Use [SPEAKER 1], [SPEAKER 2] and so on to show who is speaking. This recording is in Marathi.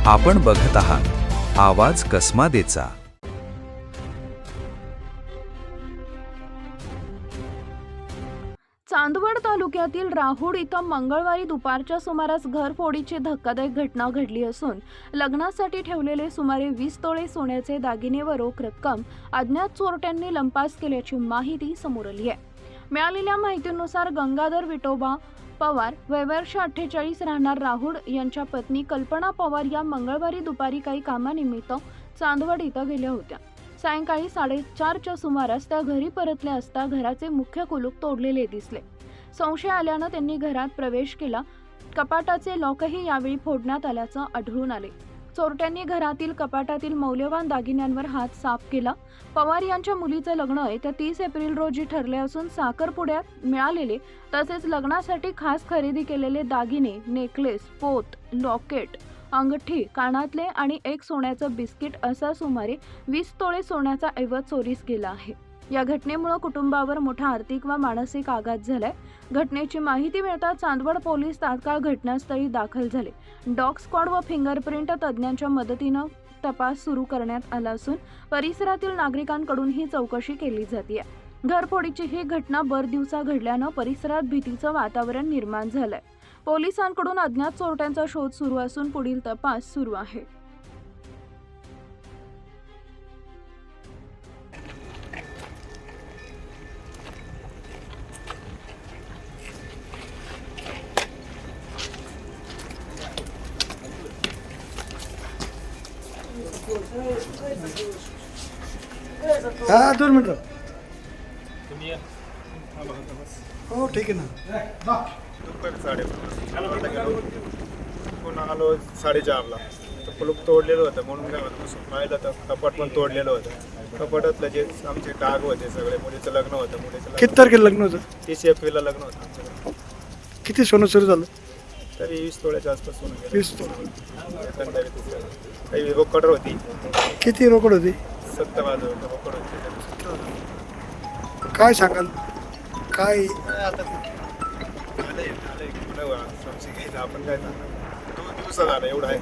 [SPEAKER 1] आपण बघत आहात आवाज कसमादेचा।
[SPEAKER 2] चांदवड तालुक्यातील राहुड इथं मंगळवारी दुपारच्या सुमारास घरफोडीची धक्कादायक घटना घडली असून लग्नासाठी ठेवलेले सुमारे 20 तोळे सोन्याचे दागिने व रोख रक्कम अज्ञात चोरट्यांनी लंपास केल्याची माहिती समोर आली आहे। मिळालेल्या माहितीनुसार गंगाधर विठोबा पवार वय वर्ष 48 राहणार राहुड यांच्या पत्नी कल्पना पवार या मंगळवारी दुपारी काही कामानिमित्त चांदवड इथं गेल्या होत्या। सायंकाळी 4:30च्या सुमारास त्या घरी परतल्या असता घराचे मुख्य कुलूप तोडलेले दिसले। संशय आल्यानं त्यांनी घरात प्रवेश केला। कपाटाचे लॉकही यावेळी फोडण्यात आल्याचं आढळून आले। चोरट्यांनी घरातील कपाटातील मौल्यवान दागिन्यांवर हात साफ केला। पवार यांच्या मुलीचं लग्न येत्या 30 एप्रिल रोजी ठरले असून साखरपुड्यात मिळालेले तसेच लग्नासाठी खास खरेदी केलेले दागिने, नेकलेस, पोत, लॉकेट, अंगठी, कानातले आणि एक सोन्याचं बिस्किट असा सुमारे 20 तोळे सोन्याचा ऐवज चोरीस गेला आहे। या घटनेमुळे कुटुंबावर मोठा आर्थिक व मानसिक आघात झालाय। घटनेची माहिती मिळताच चांदवड पोलीस तात्काळ घटनास्थळी दाखल झाले। डॉग स्क्वॉड व फिंगरप्रिंट तज्ज्ञांच्या मदतीने तपास सुरू करण्यात आला असून परिसरातील नागरिकांकडून ही चौकशी केली जाते। घरफोडीची ही घटना भर दिवसा घडल्यानं परिसरात भीतीचं वातावरण निर्माण झालंय। पोलिसांकडून अज्ञात चोरट्यांचा शोध सुरू असून पुढील तपास सुरू आहे।
[SPEAKER 3] हाँ 2 मिनट हो ठीक आहे ना।
[SPEAKER 4] दुपारी 5:30 गेलो पुन्हा आलो 4:30ला तर कुलूप तोडलेलं होतं म्हणून काय होतं पाहिलं तर कपाट पण तोडलेलं होतं। कपाटातलं जे आमचे डाग होते सगळे, मुलीचं लग्न होतं, मुलीचं
[SPEAKER 3] किती तारखेला लग्न होतं?
[SPEAKER 4] 30 एप्रिलला लग्न होतं आमच्याकडे।
[SPEAKER 3] किती सोनं सुरू झालं?
[SPEAKER 4] तरी 20 तोळ्याच्या आसपास सोनं गेलं।
[SPEAKER 3] 20 तोळे।
[SPEAKER 4] एकंदरीत काही रोकड होती,
[SPEAKER 3] किती रोकड होती?
[SPEAKER 4] 70,000 रोकड होती।
[SPEAKER 3] काय सांगाल? काय
[SPEAKER 4] आता आलंय संशय घ्यायचा आपण काय सांगणार, 2 दिवसात आलं एवढं आहे।